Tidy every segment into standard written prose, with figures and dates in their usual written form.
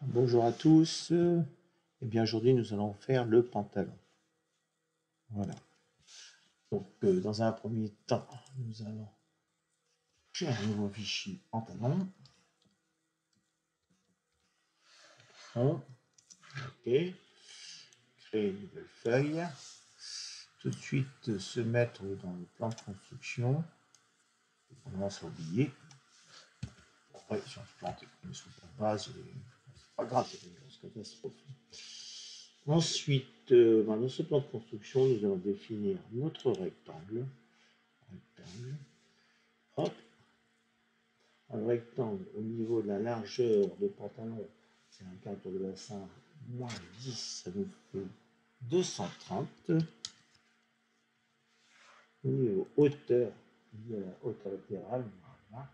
Bonjour à tous. Eh bien, aujourd'hui, nous allons faire le pantalon. Voilà. Donc, dans un premier temps, nous allons créer un nouveau fichier pantalon. OK. Créer une nouvelle feuille. Tout de suite, se mettre dans le plan de construction. On commence à oublier. Après, si on se plante et qu'on ne se pas, c'est pas grave, c'est une grosse catastrophe. Ensuite, dans ce plan de construction, nous allons définir notre rectangle. Hop. Un rectangle au niveau de la largeur de pantalon, c'est un quart de bassin, moins 10, ça nous fait 230. Au niveau hauteur, de la hauteur latérale, voilà,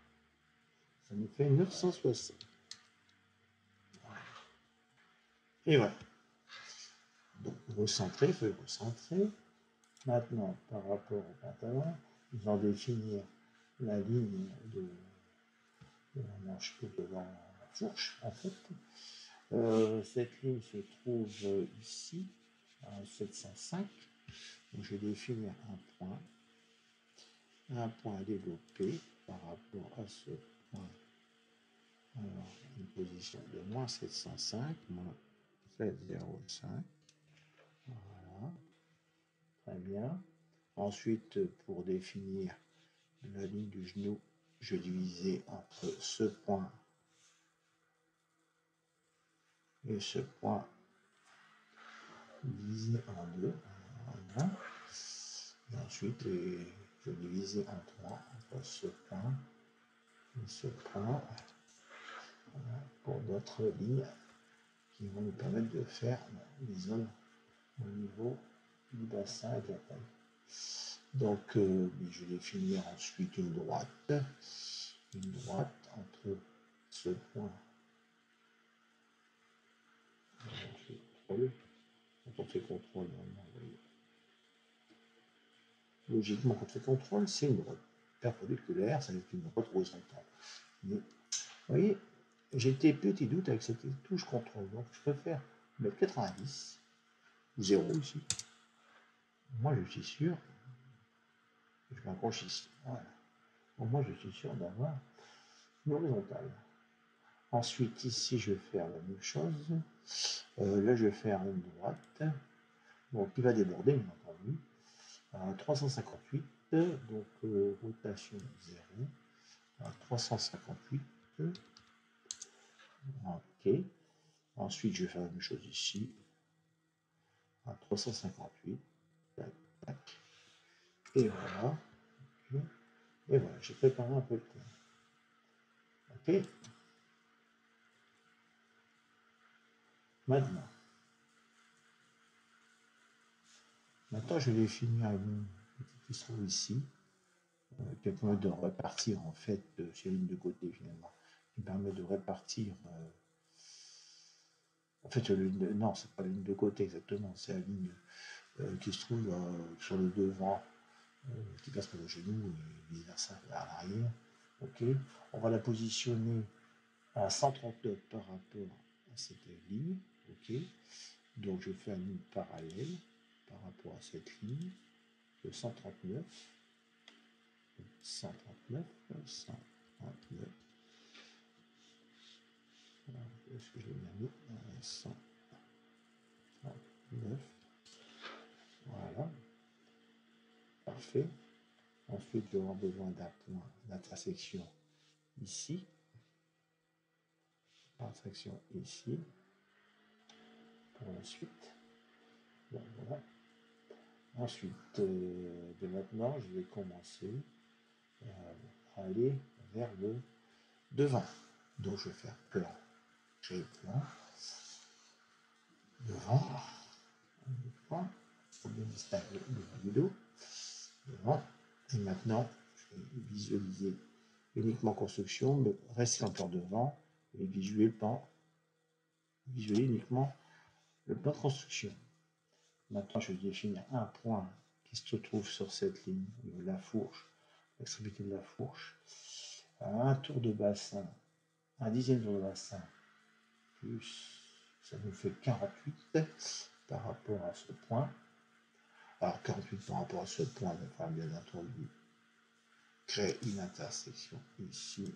ça nous fait 960. Voilà. Et voilà. Donc, recentrer, il faut le recentrer. Maintenant, par rapport au pantalon, nous allons définir la ligne de la manche devant la fourche, en fait. Cette ligne se trouve ici, à 705. Donc, je vais définir un point à développer par rapport à ce point. Alors, une position de moins 705, moins 705. Voilà, très bien. Ensuite, pour définir la ligne du genou, je vais diviser entre ce point et ce point, divisé en deux. Voilà. Et ensuite, je vais diviser en 3 entre ce point et ce point, voilà, pour d'autres lignes qui vont nous permettre de faire les zones au niveau du bassin et de la taille. Donc, je vais définir ensuite une droite entre ce point. Quand on fait contrôle, logiquement, quand on fait contrôle, c'est une droite perpendiculaire, ça va être une droite horizontale. Mais, vous voyez, j'ai des petits doutes avec cette touche contrôle, donc je préfère mettre 90 ou 0 ici. Moi, je suis sûr, je m'accroche ici. Voilà. Donc, moi, je suis sûr d'avoir une horizontale. Ensuite, ici, je vais faire la même chose. Là, je vais faire une droite, bon, qui va déborder, bien entendu, à 358, donc rotation 0, à 358. OK. Ensuite, je vais faire la même chose ici, à 358. Tac, tac. Et voilà. Okay. Et voilà, j'ai préparé un peu le terrain. OK. Maintenant, je vais définir une qui se trouve ici, qui permet de répartir en fait ces lignes de côté finalement, qui permet de répartir. En fait, non, c'est pas la ligne de côté exactement, c'est la ligne qui se trouve sur le devant, qui passe par le genou et vice versa vers l'arrière. Ok, on va la positionner à 139 par rapport à cette ligne. Ok, donc je fais une ligne parallèle par rapport à cette ligne de 139. 139, 139. Est-ce que je l'ai bien mis 139. Voilà. Parfait. Ensuite, je vais avoir besoin d'un point d'intersection ici. Intersection ici. Pour la suite. Bon, voilà. Ensuite, de maintenant, je vais commencer à aller vers le devant. Donc, je vais faire plan. Créer plan. Devant. Plan. Pour bien distinguer le dos. Devant. Et maintenant, je vais visualiser uniquement construction, mais rester encore devant et visualiser uniquement le plan de construction. Maintenant, je vais définir un point qui se trouve sur cette ligne, au niveau de la fourche, l'extrémité de la fourche, un tour de bassin, un dixième tour de bassin, plus, ça nous fait 48 par rapport à ce point. Alors 48 par rapport à ce point, il va bien entendu créer une intersection ici,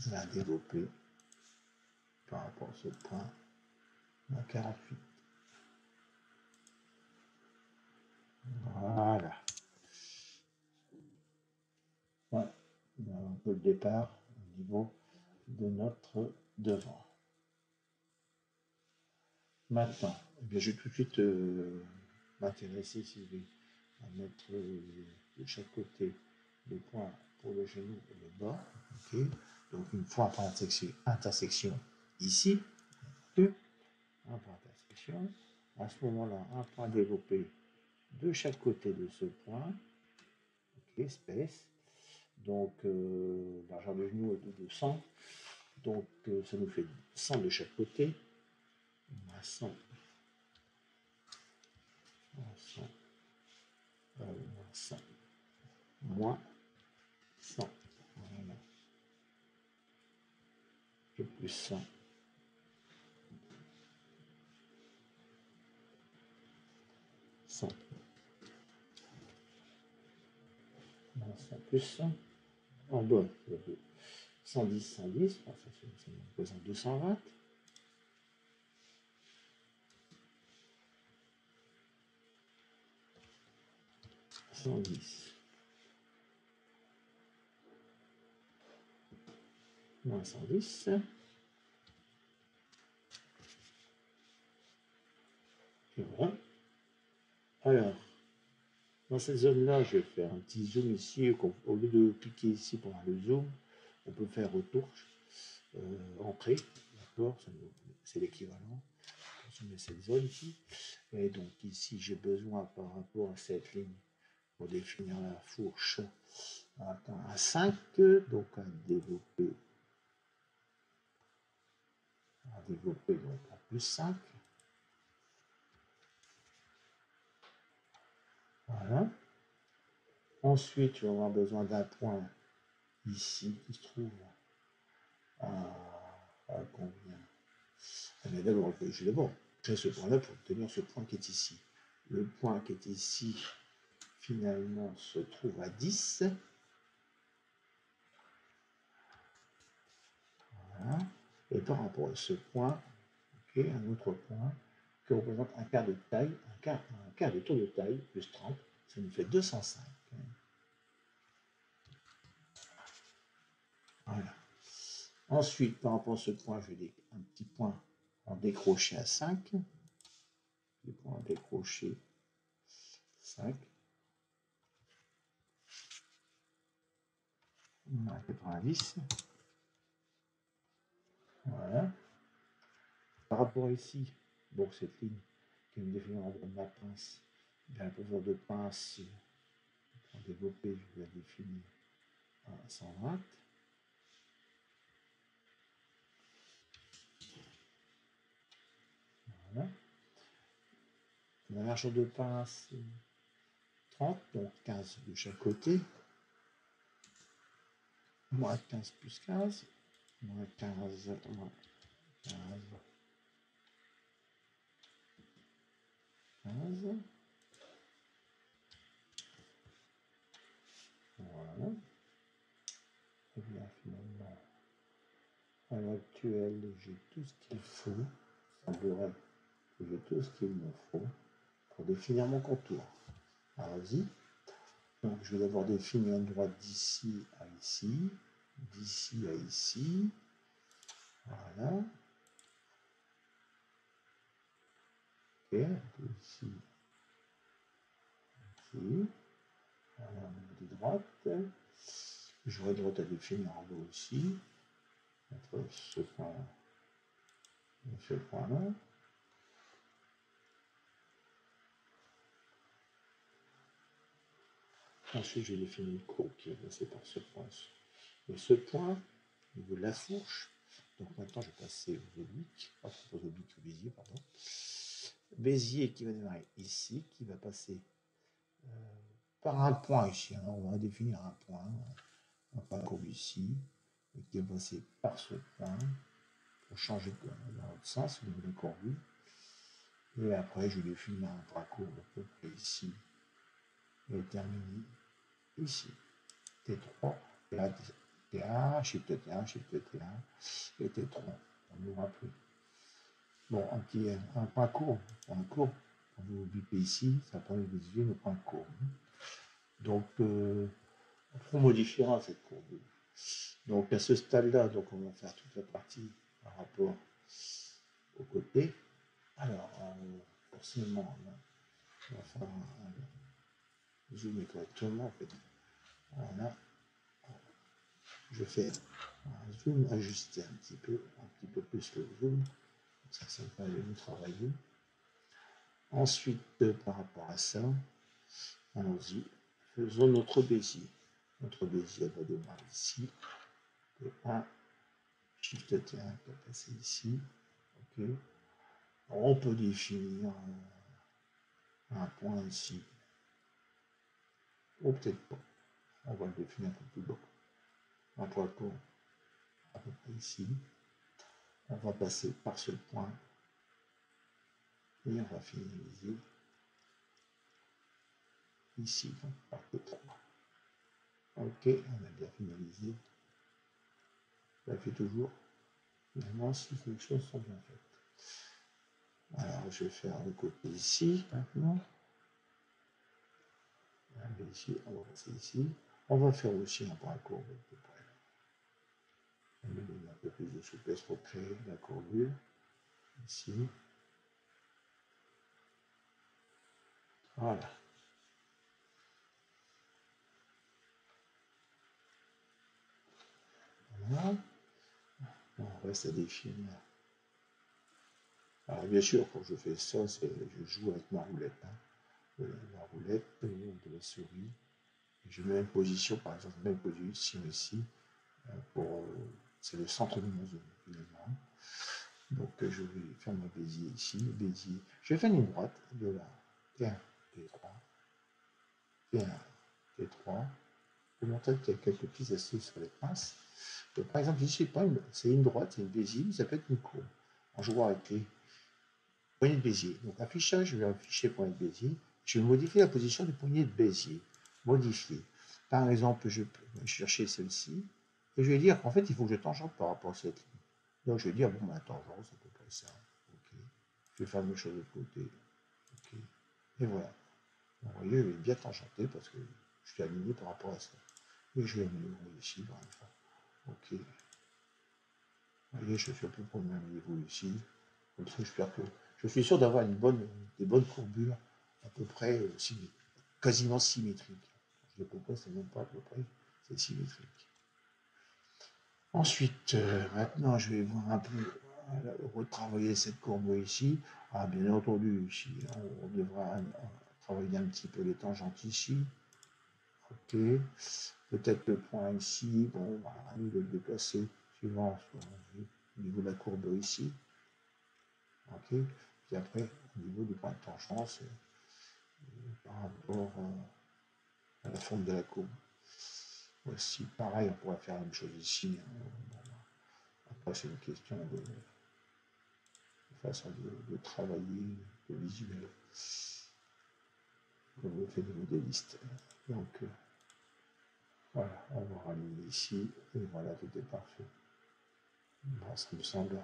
la développer par rapport à ce point, à 48. Voilà. Ouais, on a un peu le départ au niveau de notre devant. Maintenant, eh bien, je vais tout de suite m'intéresser, si vous voulez, à mettre de chaque côté le point pour le genou et le bas. Okay. Donc une fois par intersection ici, un point intersection. À ce moment-là, un point développé de chaque côté de ce point. Ok, space. Donc largeur de genou est de 200. Donc ça nous fait 100 de chaque côté. 100. 100. Moins 100. Voilà. Et plus 100. 100. 100 plus 100. En bas, 110, 110. Ça représente 220. 110. Moins 110. Et voilà. Alors, dans cette zone-là, je vais faire un petit zoom ici. Au lieu de cliquer ici pour le zoom, on peut faire retour, entrée. D'accord, c'est l'équivalent. On met cette zone ici. Et donc ici, j'ai besoin par rapport à cette ligne pour définir la fourche à 5, donc à développer donc à plus 5. Voilà. Ensuite, je vais avoir besoin d'un point ici qui se trouve à combien? Mais d'abord, je vais d'abord créer ce point-là pour obtenir ce point qui est ici. Le point qui est ici, finalement, se trouve à 10. Voilà. Et par rapport à ce point, okay, un autre point qui représente un quart de taille, un quart de tour de taille, plus 30, ça nous fait 205. Voilà. Ensuite, par rapport à ce point, je vais un petit point en décroché à 5. Le point en décroché 5. 90. Voilà. Par rapport ici, bon, cette ligne qui me définit en de ma pince, la profondeur de pince pour développer, je vais la définir à 120. Voilà. La largeur de pince, 30, donc 15 de chaque côté. Moins 15 plus 15. Moins 15, moins 15. 15. Voilà. Et bien finalement, à l'heure actuelle, j'ai tout ce qu'il faut. Il semblerait que j'ai tout ce qu'il me faut pour définir mon contour. Allons-y. Donc je vais d'abord définir une droite d'ici à ici, d'ici à ici. Voilà. Ok, ici, ici. Voilà, au niveau des droites. J'aurai droite à définir en haut aussi. Entre ce point et ce point-là. Ensuite, j'ai défini le courbe qui est passé par ce point. Et ce point, au niveau de la fourche, donc maintenant je vais passer aux obliques, aux obliques, au bézier, pardon. Bézier qui va démarrer ici, qui va passer par un point ici. Alors on va définir un point comme ici, et qui va passer par ce point pour changer dans l'autre sens au niveau de la courbure. Et après, je définis un bras courbe à peu près ici et terminer ici. T3, et là, T1, Shift T1, Shift T1 et T3. On nous rappelle. Bon, un point courbe, quand vous bipez ici, ça permet de visualiser le point courbe. Donc, on modifiera cette courbe. Donc, à ce stade-là, donc on va faire toute la partie par rapport au côté. Alors, forcément, on va faire un zoom correctement. En fait. Voilà. Je fais un zoom ajusté un petit peu plus le zoom. Ça me permet de travailler. Ensuite, par rapport à ça, allons-y, faisons notre bézier. Notre bézier va démarrer ici. T1, Shift T1 qui va passer ici. Ok. Alors, on peut définir un point ici. Ou peut-être pas. On va le définir un peu plus bas. Un point court à peu près ici. On va passer par ce point. Et on va finaliser ici, donc par T3. Ok, on a bien finalisé. Ça fait toujours. Finalement, si les choses sont bien faites. Alors, je vais faire le côté ici maintenant. Ici, on va passer ici. On va faire aussi un point courbe à peu près. On va donner un peu plus de souplesse pour créer la courbure. Ici. Voilà. Voilà. On reste à définir. Alors bien sûr, quand je fais ça, je joue avec ma roulette. Hein. La roulette de la souris. Je mets une position, par exemple, même position ici. C'est le centre de mon zoom, finalement. Donc je vais faire mon bézier ici. Bézier. Je vais faire une droite de là. T1, T3. T1, T3. Je vais montrer qu'il y a quelques petites astuces sur les pinces. Donc, par exemple, ici, c'est une droite, c'est une bézier, mais ça peut être une courbe. En jouant avec les poignées de Bézier. Donc, affichage, je vais afficher poignée de Bézier. Je vais modifier la position des poignées de Bézier. Modifier. Par exemple, je peux chercher celle-ci. Et je vais dire qu'en fait, il faut que je tangente par rapport à cette ligne. Donc, je vais dire, bon, la tangente, c'est à peu près ça. OK. Je vais faire la même chose de l'autre côté. OK. Et voilà. Donc, vous voyez, je vais bien tangenter parce que je suis aligné par rapport à ça. Et je vais améliorer ici, par exemple. OK. Vous voyez, je suis à peu près au même niveau ici. Comme ça, je suis sûr d'avoir des bonnes courbures à peu près quasiment symétriques. Je dis à peu près, c'est même pas à peu près, c'est symétrique. Ensuite, maintenant, je vais voir un peu retravailler cette courbe ici. Ah, bien entendu, ici, on devra travailler un petit peu les tangentes ici. Ok. Peut-être le point ici, bon, on va le déplacer suivant au niveau de la courbe ici. Ok. Puis après, au niveau du point de tangence, par rapport à la forme de la courbe. Voici, pareil, on pourrait faire la même chose ici. Après, c'est une question de façon de travailler le visuel, comme le fait des modélistes. Donc, voilà, on va rallumer ici, et voilà, tout est parfait. Bon, ça me semble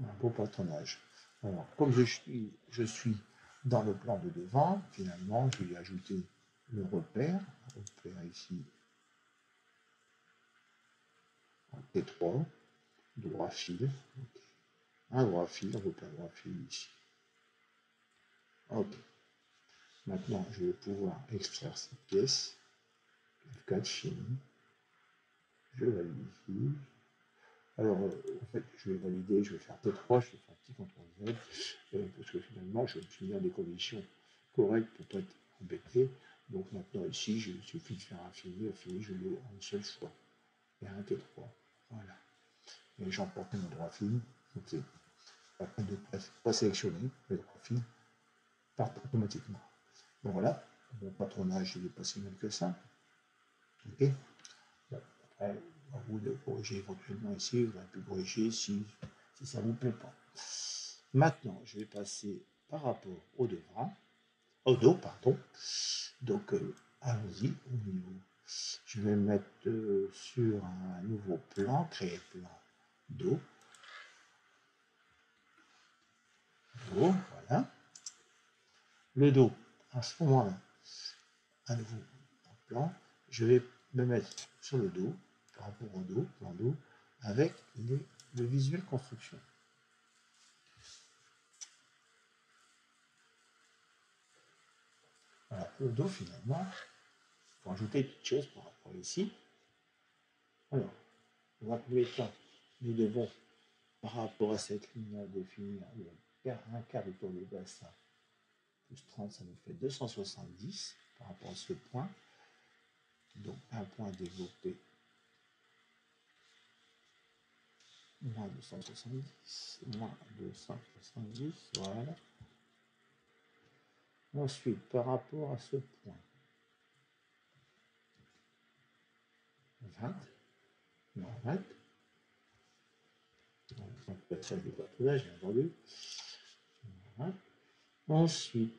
un beau patronage. Alors, comme je suis dans le plan de devant, finalement, je vais y ajouter le repère ici, en T3, droit fil, okay. Un droit fil, repère droit fil ici. Ok. Maintenant, je vais pouvoir extraire cette pièce. F4 fini. Je valide ici. Alors, en fait, je vais valider, je vais faire T3, je vais faire un petit CTRL Z, parce que finalement, je me suis mis dans des conditions correctes pour ne pas être embêté. Donc maintenant, ici, il suffit de faire un fini, je l'ai en une seule fois. Et un T3. Voilà. Et j'emporte mon droit fil. Donc c'est pas peine de présélectionner, le droit fil part automatiquement. Bon voilà, mon patronage, il est pas si mal que ça. Ok. Bon, après, À vous de corriger éventuellement ici, vous aurez pu corriger si ça ne vous plaît pas. Maintenant, je vais passer par rapport au devant, au dos, pardon. Donc, allons-y au niveau. Je vais mettre sur un nouveau plan, créer plan dos. Dos, voilà. Le dos, à ce moment-là, à nouveau plan, je vais me mettre sur le dos, par rapport au dos, plan dos, avec le visuel construction. Voilà, le dos finalement, il faut ajouter une petite chose par rapport ici. Alors, dans un premier temps, nous devons, par rapport à cette ligne-là, définir un quart du tour de bassin plus 30, ça nous fait 270 par rapport à ce point. Donc, un point développé, moins 270, moins 270, voilà. Ensuite, par rapport à ce point, 20, moins 20, on peut faire du patronage, bien entendu. Voilà. Ensuite,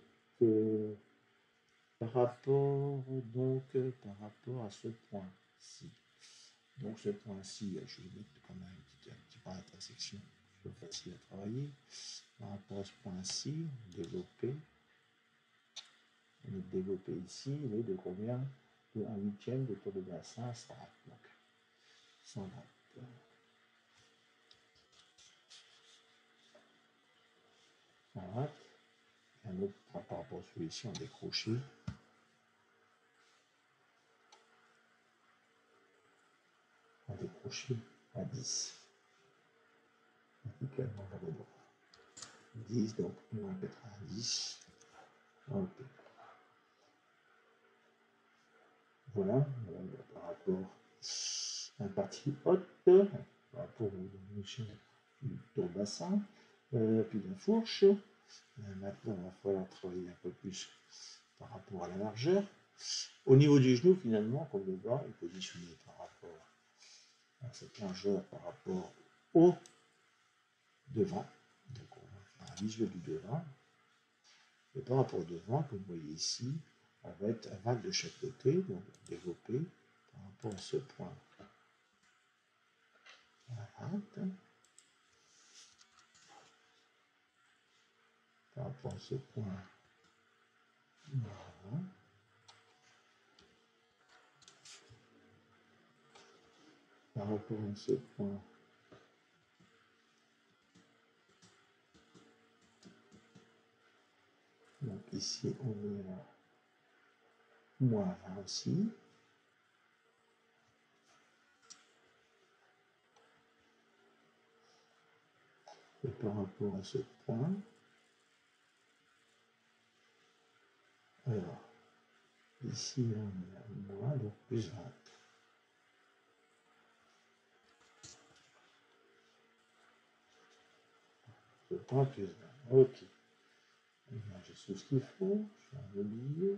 par rapport à ce point-ci. Donc ce point-ci, je vais mettre quand même un petit point d'intersection, c'est facile à travailler. Par rapport à ce point-ci, développer. On est développé ici, il est de combien? De 1/8 de tour de bassin, 100. Donc 120. Et un autre point par rapport à celui-ci, on décroché. On décroché à 10. Nickel, on va le droit. 10, donc moins 90. Ok. Voilà, par rapport à la partie haute, par rapport au du tour bassin, puis la fourche. Maintenant, il va falloir travailler un peu plus par rapport à la largeur. Au niveau du genou, finalement, comme le bas est positionné par rapport à cette largeur, par rapport au devant. Donc, on va faire un visuel du devant. Et par rapport au devant, comme vous voyez ici, on va être un 20 de chaque côté, donc développer par rapport à ce point. Voilà. Par rapport à ce point. Voilà. Par rapport à ce point. Donc ici, on est à moins 20 aussi. Et par rapport à ce point, alors, ici, on est à moins, donc plus 20. Ce point plus 20. Ok. J'ai tout ce qu'il faut. Je vais en oublier.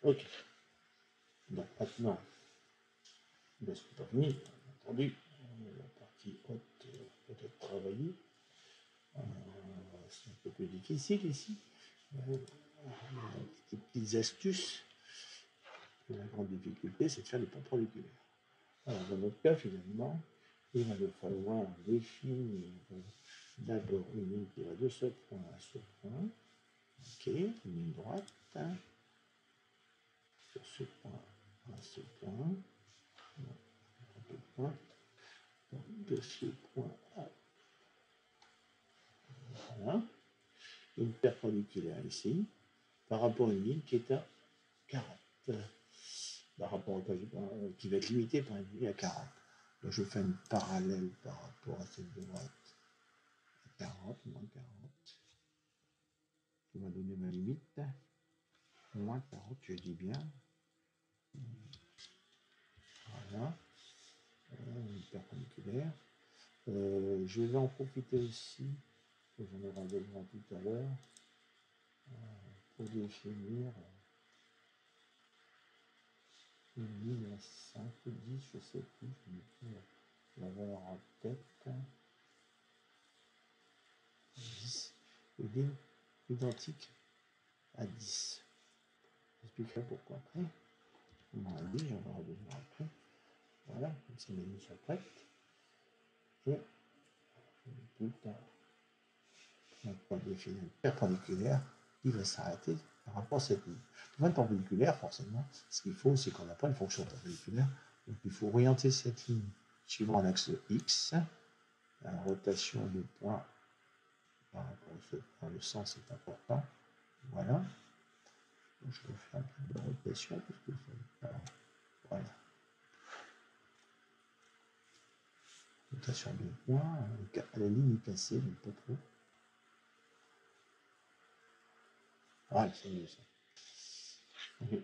Ok. Donc maintenant, ben, c'est pas fini, bien entendu. La partie haute peut être travaillée. C'est un peu plus difficile ici. Des petites astuces. La grande difficulté, c'est de faire des pompes moléculaires. Alors, dans notre cas, finalement, il va nous falloir définir d'abord une ligne qui va de ce point à ce point. Ok, une ligne droite. Sur ce point à ce point. De ce point à. Voilà. Une perpendiculaire ici, par rapport à une ligne qui est à 40. Par rapport au qui va être limitée par une ligne à 40. Donc je fais une parallèle par rapport à cette droite à 40, moins 40, qui va donner ma limite. Moins 40, je dis bien. Voilà. Une perpendiculaire. Je vais en profiter aussi, j'en aurai besoin tout à l'heure, pour définir 1000, 5, 10, je sais plus, je me dis la valeur en tête. 10 est identique à 10. J'expliquerai pourquoi après. On a dit, j'en aurai besoin après. Voilà, comme ça mes lignes sont prêtes. Et plus tard, on va définir une perpendiculaire qui va s'arrêter par rapport à cette ligne. Pour une perpendiculaire, forcément, ce qu'il faut, c'est qu'on n'a pas une fonction perpendiculaire. Donc il faut orienter cette ligne suivant l'axe X. La rotation du point par rapport à ce point, le sens est important. Voilà. Donc, je vais faire un peu de rotation parce que ça, voilà. Rotation de point, la ligne est cassée, donc pas trop. Voilà, c'est mieux ça. Des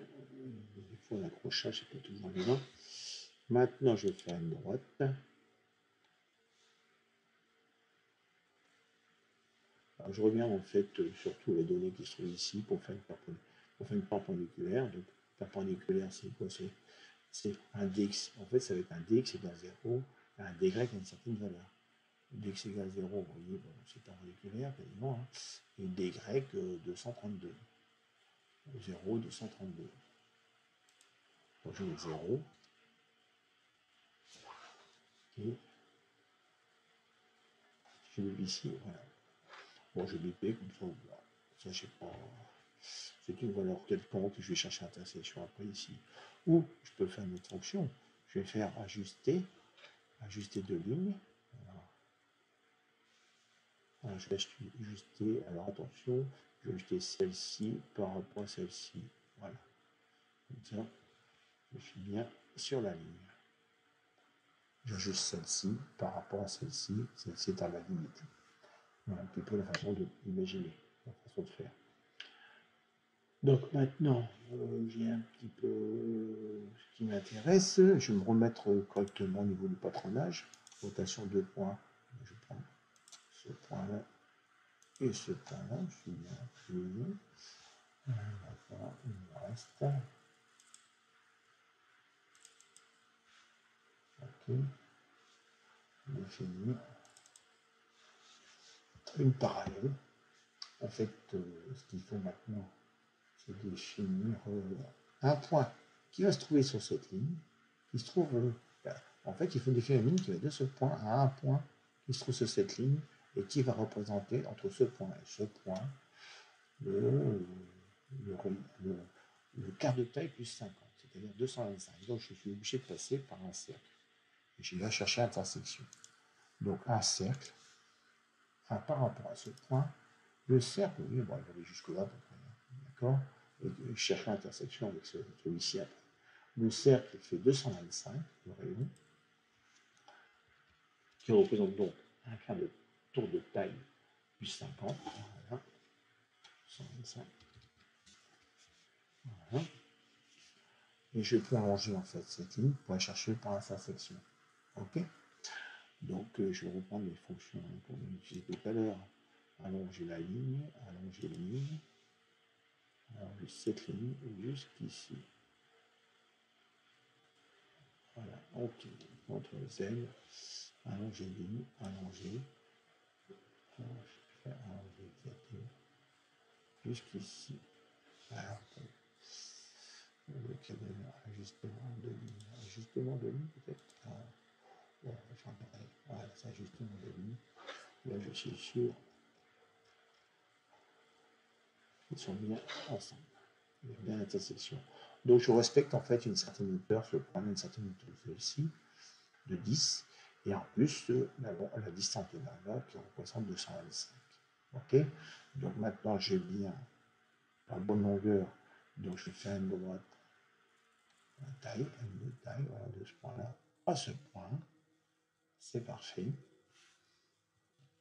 fois l'accrochage c'est pas toujours évident. Maintenant je vais faire une droite. Alors, je reviens en fait sur tous les données qui se trouvent ici pour faire une perpendiculaire. Donc perpendiculaire c'est quoi? C'est un dx. En fait ça va être un dx égale 0 et un dy à une certaine valeur. Dx égale 0, vous voyez, bon, c'est perpendiculaire quasiment. Hein. Et dy 232. 0, 232. Donc je mets 0. Et je mets ici, voilà. Bon, je vais biper comme ça, voilà. Ça, je sais pas. C'est une valeur quelconque que je vais chercher l'intersection après ici. Ou je peux faire une autre fonction. Je vais faire ajuster de ligne. Alors, je vais ajuster, alors attention, je vais ajuster celle-ci par rapport à celle-ci. Voilà. Comme ça, je suis bien sur la ligne. J'ajuste celle-ci par rapport à celle-ci. Celle-ci est à la limite. Voilà un petit peu la façon d'imaginer, la façon de faire. Donc maintenant, j'ai un petit peu ce qui m'intéresse. Je vais me remettre correctement au niveau du patronage. Rotation de points. Je prends ce point-là et ce point-là. Je suis bien fini. Voilà, il me reste. Ok. Définir une parallèle. En fait, ce qu'il faut maintenant, c'est définir un point qui va se trouver sur cette ligne, qui se trouve, en fait, il faut définir une ligne qui va de ce point à un point qui se trouve sur cette ligne et qui va représenter entre ce point et ce point le quart de taille plus 50, c'est-à-dire 225. Donc je suis obligé de passer par un cercle. Et je vais chercher l'intersection. Donc un cercle, par rapport à ce point, le cercle, oui, bon, il va aller jusque-là, d'accord, et je cherche l'intersection avec celui-ci après. Le cercle fait 225, le rayon, qui représente donc un quart de tour de taille plus 50. Voilà. 225. Voilà. Et je peux allonger en fait cette ligne pour aller chercher par l'intersection. Ok. Donc je vais reprendre les fonctions qu'on a utilisées tout à l'heure. Allonger la ligne, allonger les lignes, allonger cette ligne jusqu'ici. Voilà, ok. Entre les ailes, allonger ligne, allonger, allonger cette ligne jusqu'ici. Alors, ajustement de ligne peut-être. Bon, enfin, pareil. Voilà, c'est ajustement de ligne. Là, je suis sûr qu'ils sont bien ensemble. Il y a bien l'intersection. Donc, je respecte en fait une certaine hauteur, je prends une certaine hauteur celle-ci, de 10, et en plus, la distance de là qui représente 225. Ok. Donc, maintenant, j'ai bien la bonne longueur. Donc, je vais faire une droite taille, voilà, de ce point-là à ce point. C'est parfait.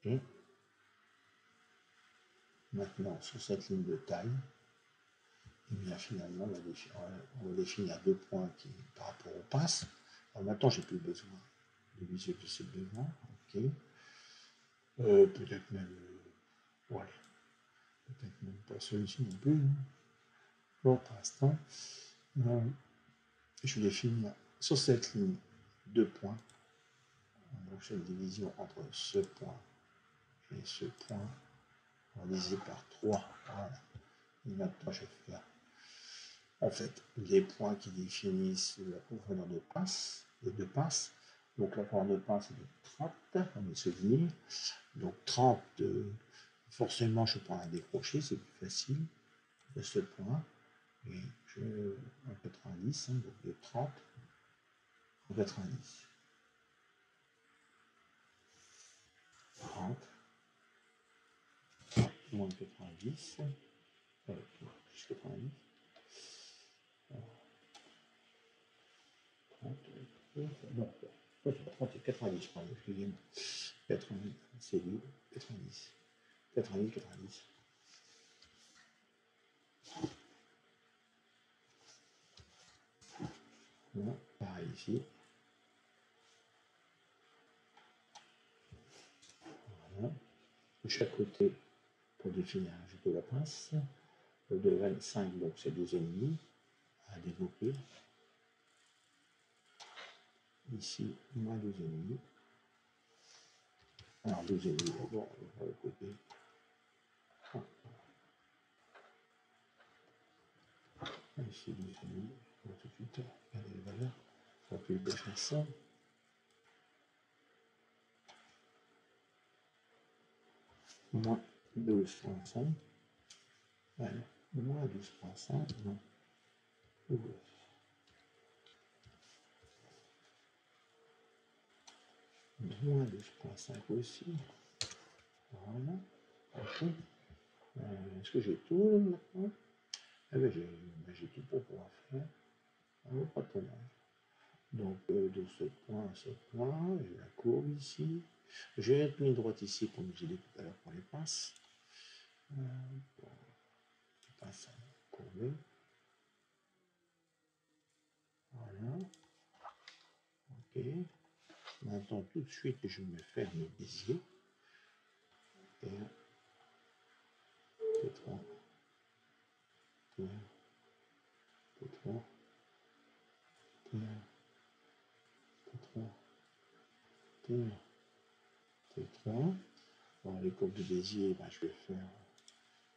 Et maintenant, sur cette ligne de taille, et bien finalement, on va définir deux points qui, par rapport aux pinces. Alors maintenant, j'ai plus besoin de visualiser ces devant. Ok. Peut-être même, ouais, peut-être même pas celui-ci non plus. Hein. Bon, pour l'instant. je vais finir sur cette ligne 2 points. Donc j'ai une division entre ce point et ce point, divisé par 3. Voilà. Et maintenant je vais faire en fait les points qui définissent la profondeur de pince, les deux pinces. Donc la profondeur de pince est de 30, on me souvenir. Donc 30, forcément je prends un décroché, c'est plus facile de ce point. Et je en 90, hein, donc de 30 en 90. 30 moins de 90, plus 90. 30, non, 30 et 90, pardon, excusez-moi. 90, c'est lui, 90. 90, 90. Voilà, pareil ici. Voilà. De chaque côté, pour définir un jeu de la pince, de 25, donc c'est 12,5 à développer. Ici, moins 12,5. Alors 12,5, bon, on va le côté. Ici, 12,5, on va tout de suite regarder les valeurs. On peut faire ça. Moins 12,5. Voilà, moins 12,5, non. Moins 12,5 aussi. Voilà. Ok. Est-ce que j'ai tout là, maintenant? Ah ben j'ai tout pour pouvoir faire. Pas trop mal. Donc de ce point à ce point, j'ai la courbe ici. J'ai une ligne droite ici comme j'ai dit tout à l'heure pour les pinces. Pince courbée. Voilà. Ok. Maintenant tout de suite je me fais mes béziers. Et T3. T1. T3. T1. T3. T1. T3. Dans les courbes de Bézier, ben, je vais faire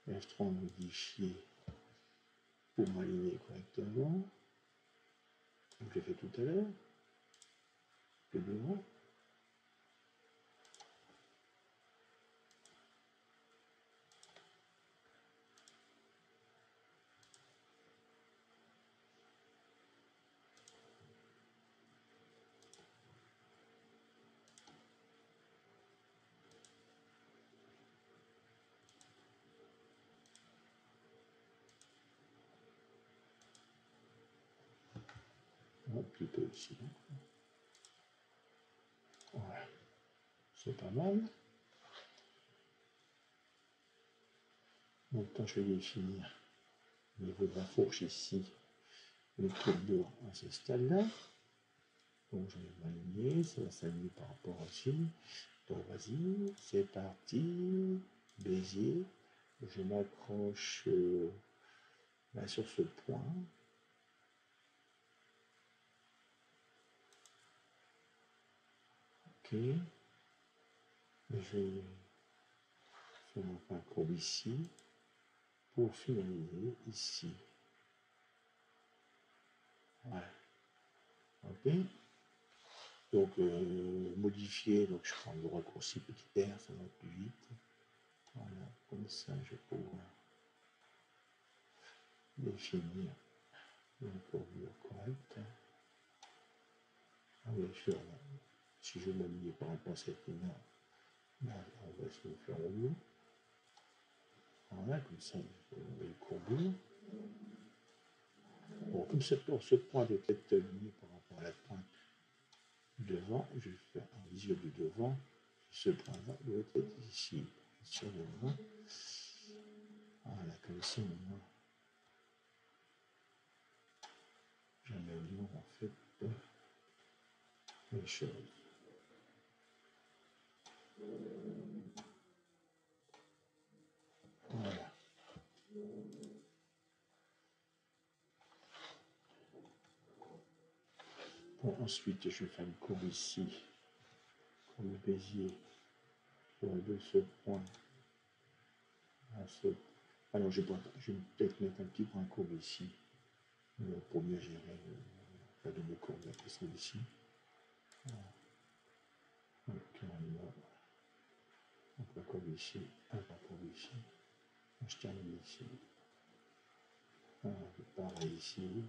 F3 modifié pour m'aligner correctement. Comme j'ai fait tout à l'heure. Le devant. Bon, plutôt ici. Voilà. C'est pas mal. Maintenant, je vais définir au niveau de la fourche ici le courbure à ce stade-là. Donc, je vais m'aligner, ça va s'aligner par rapport aussi. Donc, vas-y, c'est parti. Bézier. Je m'accroche là sur ce point. Ok. Je vais faire un point courbe ici pour finaliser ici. Voilà. Ok. Donc modifier, donc je prends le raccourci petit r, ça va plus vite. Voilà, comme ça je vais pouvoir définir une courbure correcte. Ah oui, si je m'aligne par rapport à cette ligne-là, on va se faire au mieux. Voilà, comme ça, une courbure. Bon, comme c'est pour ce point doit être aligné par rapport à la pointe devant, je vais faire un visuel du devant. Ce point-là doit être ici, sur le devant. Voilà, comme ça, maintenant, j'améliore en fait les choses. Voilà. Ensuite, je vais faire une courbe ici, courbe de Bézier, de ce point à ce. Alors, je vais peut-être mettre un petit point courbe ici, pour mieux gérer la double courbe qui se trouve ici. Donc, un point courbe ici, un point courbe ici. Je termine ici. Pareil ici.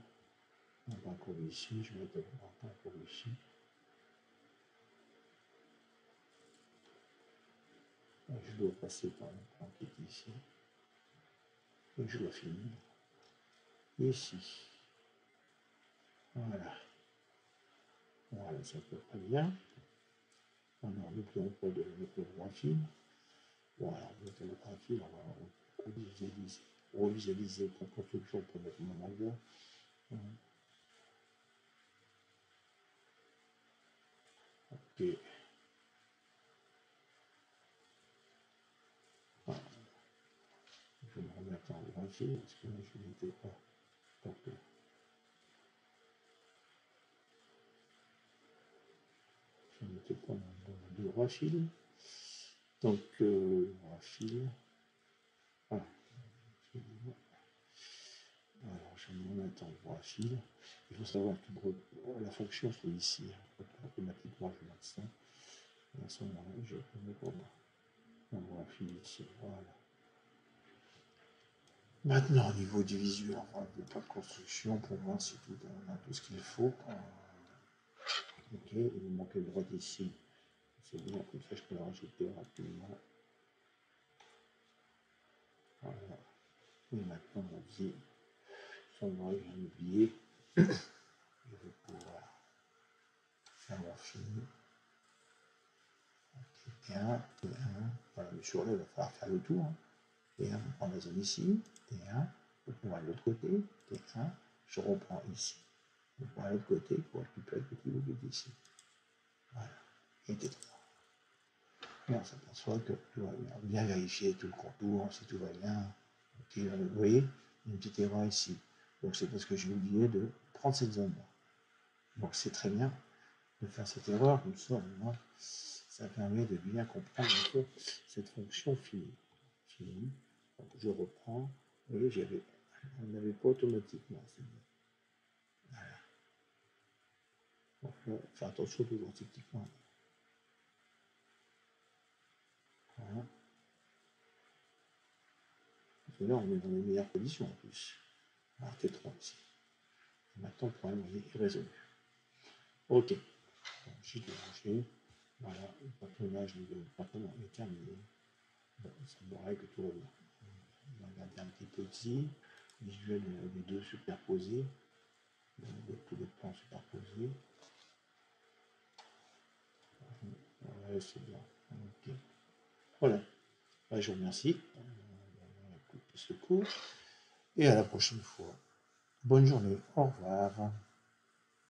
Un point courbe ici. Je vais mettre un point courbe ici. Je dois passer par un point qui est ici. Et je dois finir ici. Voilà. Voilà, ça peut pas bien. Alors, n'oublions pas de mettre le droit fil. Voilà, on met le droit fil, on va revisualiser la construction pour mettre mon envoi. Ok. Voilà. Je vais me remettre en droit fil parce que là, je n'étais pas partout. Je n'étais pas dans le droit fil. Donc, droit fil. Voilà. Alors, je vais me remettre en droit fil. Il faut savoir que la fonction se trouve ici. Automatiquement, je vais mettre ça. Et à ce moment-là, je vais mettre en droit fil ici. Voilà. Maintenant, au niveau du visuel, enfin, le plan de construction, pour moi, c'est tout. On a tout ce qu'il faut. Ok, il me manque le droit ici. C'est bien, comme ça, je peux le rajouter rapidement. Voilà. Et maintenant, on dit, sans moi, je viens d'oublier. Je vais pouvoir faire mon film. T1, T1. Voilà, mais sur là, il va falloir faire le tour. T1, je prends la zone ici. T1, je prends à l'autre côté. T1, je reprends ici. Je prends à l'autre côté pour récupérer le petit bout d'ici. Voilà. Et T3. Et on s'aperçoit que tout va bien. Bien vérifier tout le contour, si tout va bien. Okay, vous voyez, une petite erreur ici. Donc c'est parce que j'ai oublié de prendre cette zone-là. Donc c'est très bien de faire cette erreur, comme ça, moi, ça permet de bien comprendre un peu cette fonction finie. Donc je reprends, vous voyez, on n'avait pas automatiquement. Voilà. Donc là, faire attention toujours techniquement. Voilà. Parce que là, on est dans les meilleures conditions en plus. Alors T3 ici. Et maintenant, le problème est résolu. Ok. J'ai débranché. Voilà, le patronage du patronage est terminé. Bon, ça me paraît que tout va bien. On va regarder un petit peu ici. Visuel des deux superposés. Tous les plans superposés. Ouais, c'est bien. Ok. Voilà. Bah, je vous remercie pour ce cours. Et à la prochaine fois. Bonne journée. Au revoir.